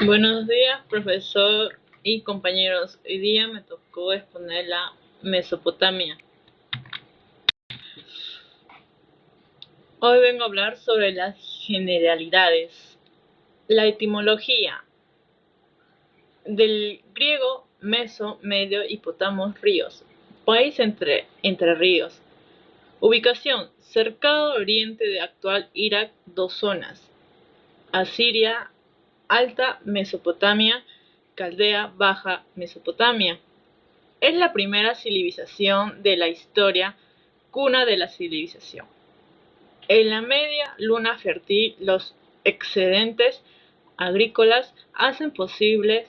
Buenos días, profesor y compañeros. Hoy día me tocó exponer la Mesopotamia. Hoy vengo a hablar sobre las generalidades. La etimología del griego meso, medio y potamos, ríos. País entre ríos. Ubicación: cercado al oriente de actual Irak, dos zonas: Asiria, Alta Mesopotamia; Caldea, Baja Mesopotamia. Es la primera civilización de la historia, cuna de la civilización. En la media luna fértil, los excedentes agrícolas hacen posible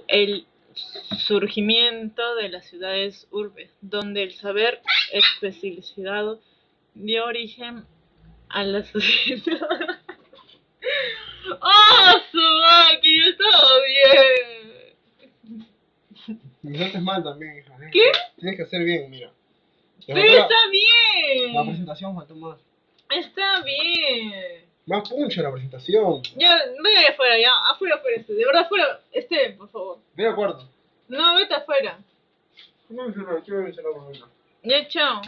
el surgimiento de las ciudades-urbes, donde el saber especializado dio origen a la sociedad. ¡Oh, su máquina! ¡Estaba bien! Empezaste mal también, hija. ¿Qué? Tienes que hacer bien, mira. Pero está bien. La presentación faltó más. Está bien. Más puncha la presentación. Ya, ve afuera, ya. Afuera, de verdad, afuera. Por favor. Ve a cuarto. No, vete afuera. No, quiero mencionar por menos. Ya, chao.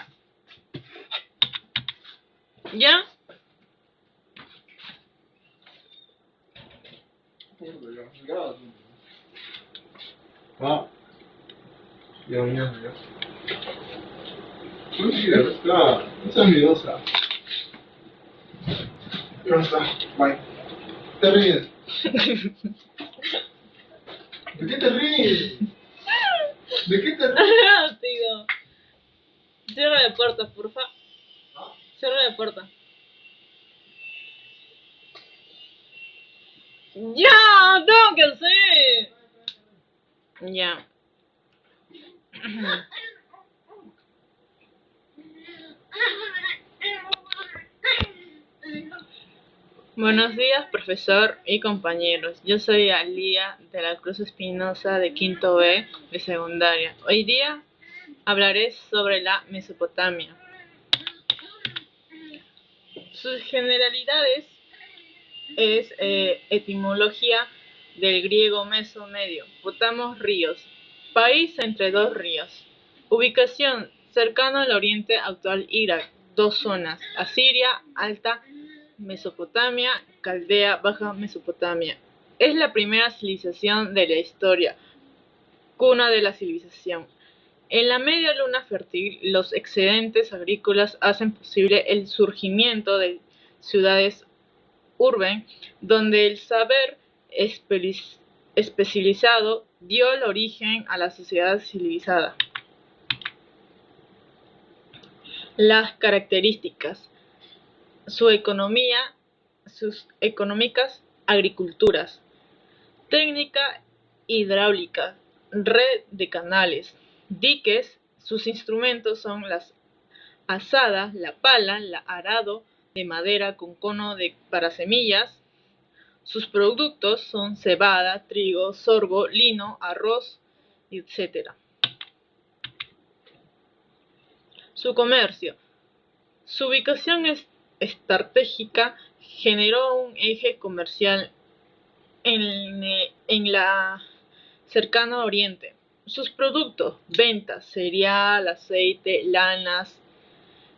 ¿Ya? Ah. Ya, mañana, ya. No quieres, claro. No seas miedosa. Ya está. Bye. Te ríes. ¿De qué te ríes? ¿De qué te ríes? Tío. Cierra la puerta, porfa. Cierra la puerta. ¡Ya! ¡Tengo que hacer! Ya. Buenos días, profesor y compañeros. Yo soy Alía de la Cruz Espinosa, de quinto B de secundaria. Hoy día hablaré sobre la Mesopotamia. Sus generalidades es etimología del griego meso, medio. Potamos, ríos. País entre dos ríos. Ubicación: cercano al oriente actual Irak, dos zonas: Asiria, Alta Mesopotamia; Caldea, Baja Mesopotamia. Es la primera civilización de la historia, cuna de la civilización. En la media luna fértil, los excedentes agrícolas hacen posible el surgimiento de ciudades urben, donde el saber especializado dio el origen a la sociedad civilizada. Las características: sus económicas, agriculturas; técnica hidráulica, red de canales; diques; sus instrumentos son las azadas, la pala, el arado de madera con cono para semillas; sus productos son cebada, trigo, sorgo, lino, arroz, etc. Su comercio. Su ubicación estratégica generó un eje comercial en la cercano oriente. Sus productos: ventas, cereal, aceite, lanas;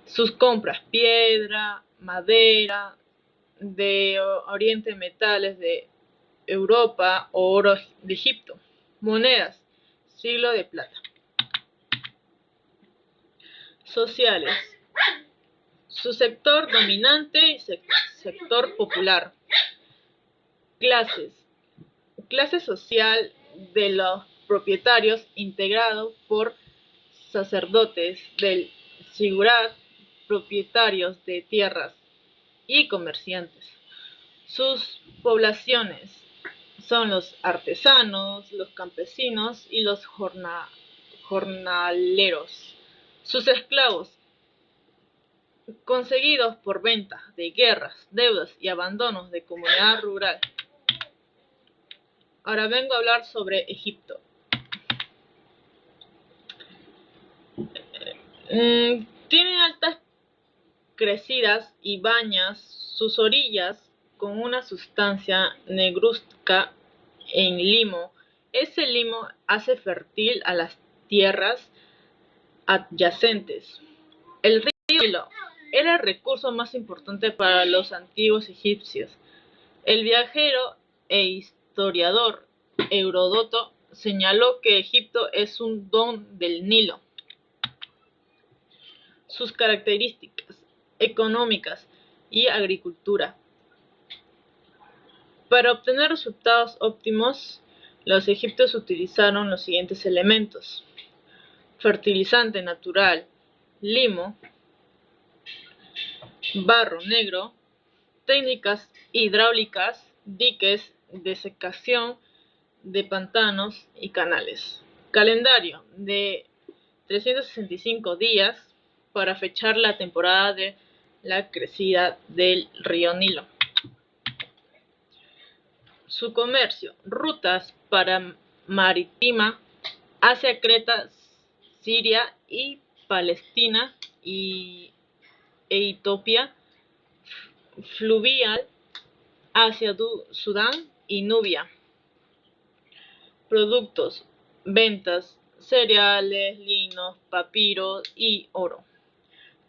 sus compras: piedra, madera de Oriente, metales de Europa, oro de Egipto; monedas: siglo de plata. Sociales. Su sector dominante y sector popular. Clases. Clase social de los propietarios, integrado por sacerdotes del Sigurat, propietarios de tierras, y comerciantes. Sus poblaciones son los artesanos, los campesinos y los jornaleros. Sus esclavos, conseguidos por ventas de guerras, deudas y abandonos de comunidad rural. Ahora vengo a hablar sobre Egipto. Tiene altas crecidas y bañas sus orillas con una sustancia negruzca en limo. Ese limo hace fértil a las tierras adyacentes. El río Nilo era el recurso más importante para los antiguos egipcios. El viajero e historiador Heródoto señaló que Egipto es un don del Nilo. Sus características económicas y agricultura. Para obtener resultados óptimos, los egipcios utilizaron los siguientes elementos: fertilizante natural, limo, barro negro, técnicas hidráulicas, diques, desecación de pantanos y canales. Calendario de 365 días para fechar la temporada de la crecida del río Nilo. Su comercio, rutas para marítima hacia Creta, Siria y Palestina e Etiopía, fluvial hacia Sudán y Nubia. Productos, ventas, cereales, linos, papiro y oro.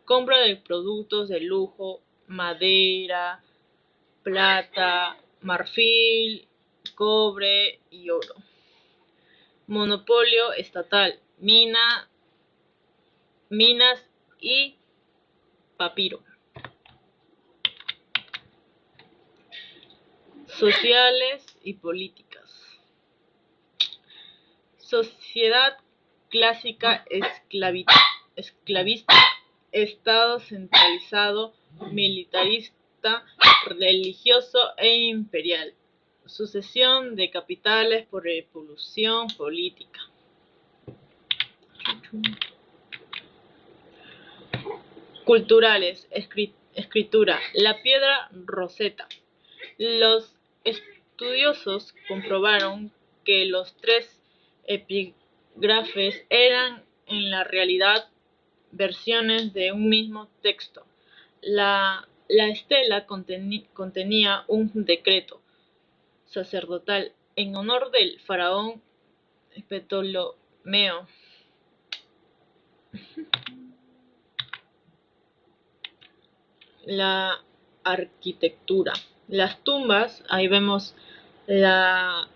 Compra de productos de lujo, madera, plata, marfil, cobre y oro. Monopolio estatal, minas y papiro. Sociales y políticas. Sociedad clásica esclavista, Estado centralizado, militarista, religioso e imperial. Sucesión de capitales por revolución política. Culturales, escritura, la piedra Rosetta. Los estudiosos comprobaron que los tres epígrafes eran en la realidad versiones de un mismo texto. La estela contenía un decreto sacerdotal en honor del faraón Ptolomeo. La arquitectura. Las tumbas, ahí vemos la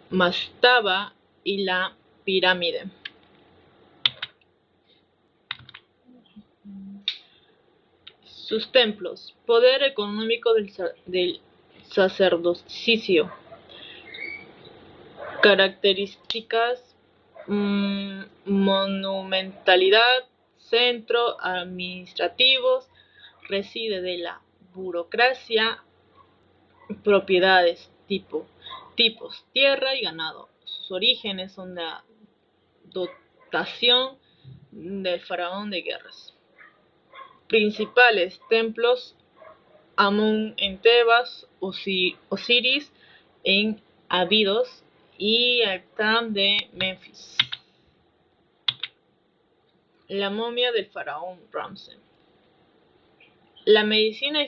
mastaba y la pirámide. Sus templos, poder económico del sacerdocio, características, monumentalidad, centro administrativos, reside de la burocracia, propiedades, tipos, tierra y ganado. Sus orígenes son la dotación del faraón de guerras. Principales templos: Amón en Tebas, Osiris en Abidos y Actán de Menfis. La momia del faraón Ramsés. La medicina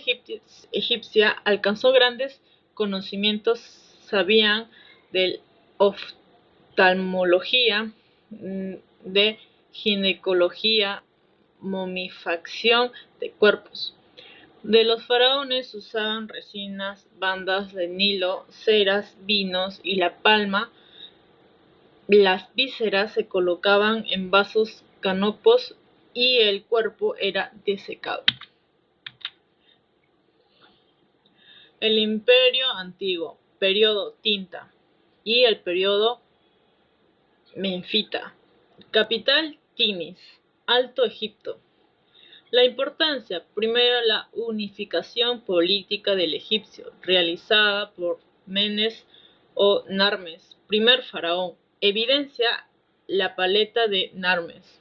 egipcia alcanzó grandes conocimientos, sabían de oftalmología, de ginecología, momifacción de cuerpos. De los faraones usaban resinas, bandas de Nilo, ceras, vinos y la palma. Las vísceras se colocaban en vasos canopos y el cuerpo era desecado. El Imperio Antiguo, periodo Tinta, y el periodo Menfita. Capital: Tinis, Alto Egipto. La importancia: primero, la unificación política del egipcio, realizada por Menes o Narmes, primer faraón. Evidencia la paleta de Narmes.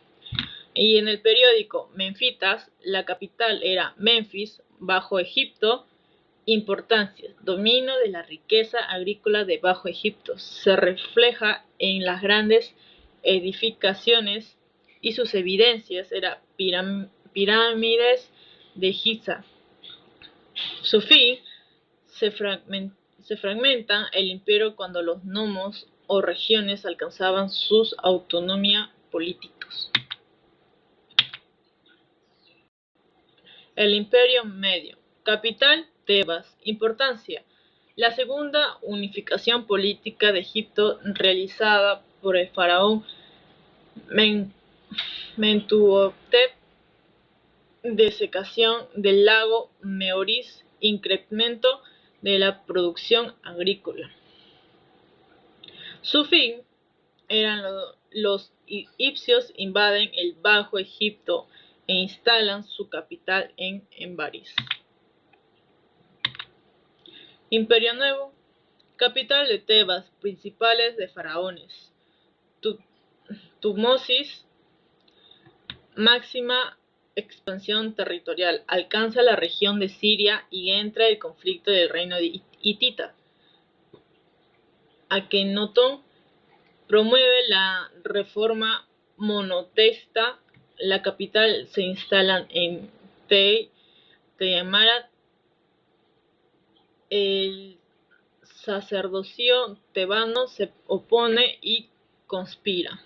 Y en el periódico Menfitas, la capital era Menfis, Bajo Egipto. Importancia: dominio de la riqueza agrícola de Bajo Egipto. Se refleja en las grandes edificaciones y sus evidencias eran pirámides de Giza. Su fin: se fragmenta el imperio cuando los nomos o regiones alcanzaban su autonomía políticos. El Imperio Medio. Capital, Tebas. Importancia. La segunda unificación política de Egipto realizada por el faraón Mentuhotep, desecación del lago Meoris, incremento de la producción agrícola. Su fin eran los egipcios invaden el Bajo Egipto e instalan su capital en Embaris. Imperio Nuevo. Capital de Tebas, principales de faraones. Tutmosis, máxima expansión territorial, alcanza la región de Siria y entra el conflicto del reino de hitita. Akenatón promueve la reforma monoteísta. La capital se instala en Teyamarat. El sacerdocio tebano se opone y conspira.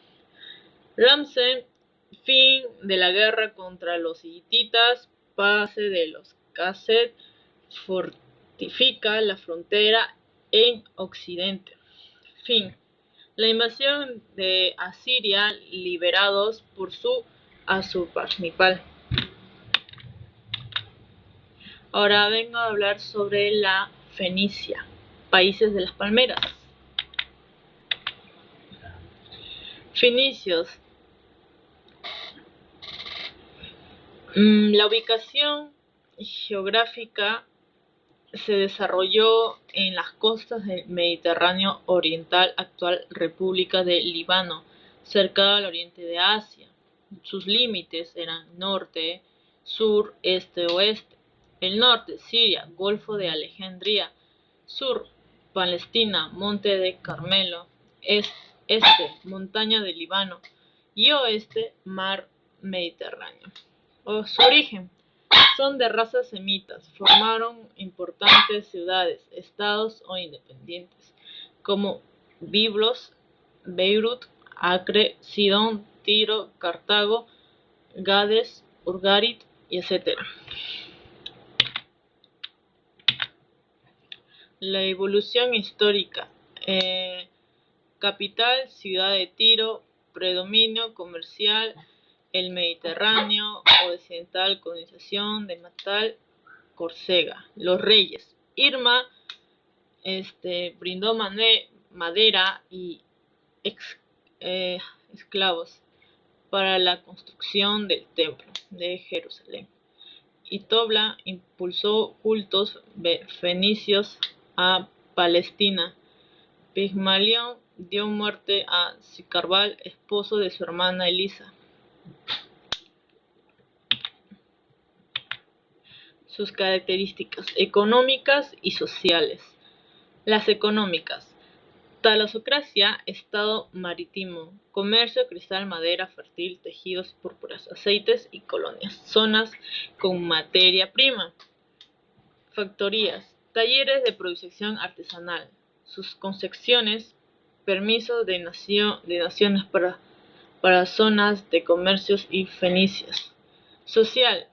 Ramsés, fin de la guerra contra los hititas, pase de los Kased, fortifica la frontera en occidente. Fin. La invasión de Asiria, liberados por su Asurbanipal. Ahora vengo a hablar sobre la Fenicia, países de las palmeras. Fenicios. La ubicación geográfica se desarrolló en las costas del Mediterráneo oriental, actual República de Líbano, cercano al oriente de Asia. Sus límites eran norte, sur, este, oeste. El norte, Siria, Golfo de Alejandría. Sur, Palestina, Monte de Carmelo. Este, montaña de Líbano. Y oeste, mar Mediterráneo. Su origen. Son de razas semitas, formaron importantes ciudades, estados o independientes, como Biblos, Beirut, Acre, Sidón, Tiro, Cartago, Gades, Urgarit, etc. La evolución histórica. Capital, ciudad de Tiro, predominio comercial, el Mediterráneo occidental, colonización de Matal, Córcega. Los reyes. Irma brindó madera y esclavos para la construcción del templo de Jerusalén. Y Tobla impulsó cultos fenicios a Palestina. Pigmalión dio muerte a Sicarbal, esposo de su hermana Elisa. Sus características económicas y sociales. Las económicas. Talasocracia, estado marítimo, comercio, cristal, madera fértil, tejidos, púrpuras, aceites y colonias. Zonas con materia prima. Factorías, talleres de producción artesanal. Sus concesiones, permisos de naciones para zonas de comercios y fenicias. Social,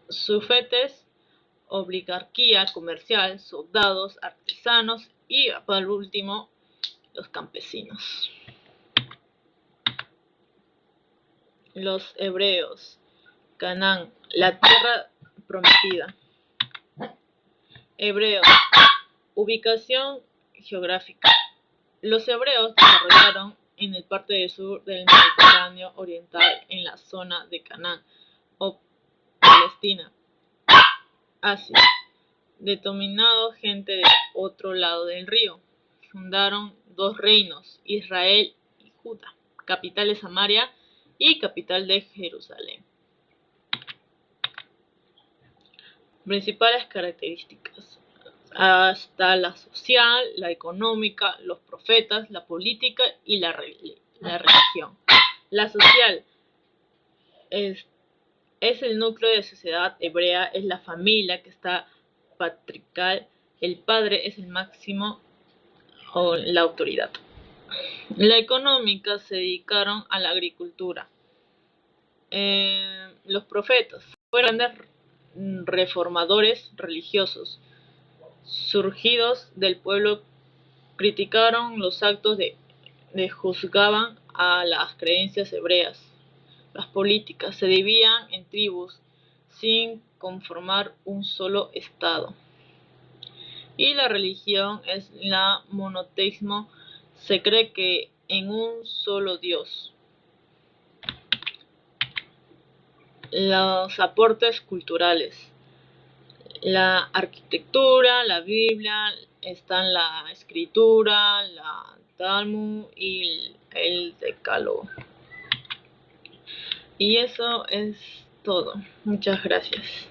sufetes, oligarquía comercial, soldados, artesanos y, por último, los campesinos. Los hebreos. Canaán, la tierra prometida. Hebreos. Ubicación geográfica. Los hebreos desarrollaron en el parte del sur del Mediterráneo oriental, en la zona de Canaán o Palestina, Asia, denominado gente del otro lado del río. Fundaron dos reinos, Israel y Judá, capital de Samaria y capital de Jerusalén. Principales características. Hasta la social, la económica, los profetas, la política y la religión. La social es el núcleo de la sociedad hebrea, es la familia que está patriarcal, el padre es el máximo o la autoridad. La económica se dedicaron a la agricultura. Los profetas fueron grandes reformadores religiosos, surgidos del pueblo, criticaron los actos de juzgaban a las creencias hebreas. Las políticas se dividían en tribus sin conformar un solo estado. Y la religión es la monoteísmo, se cree que en un solo Dios. Los aportes culturales. La arquitectura, la Biblia, están la escritura, la Talmud y el Decálogo. Y eso es todo. Muchas gracias.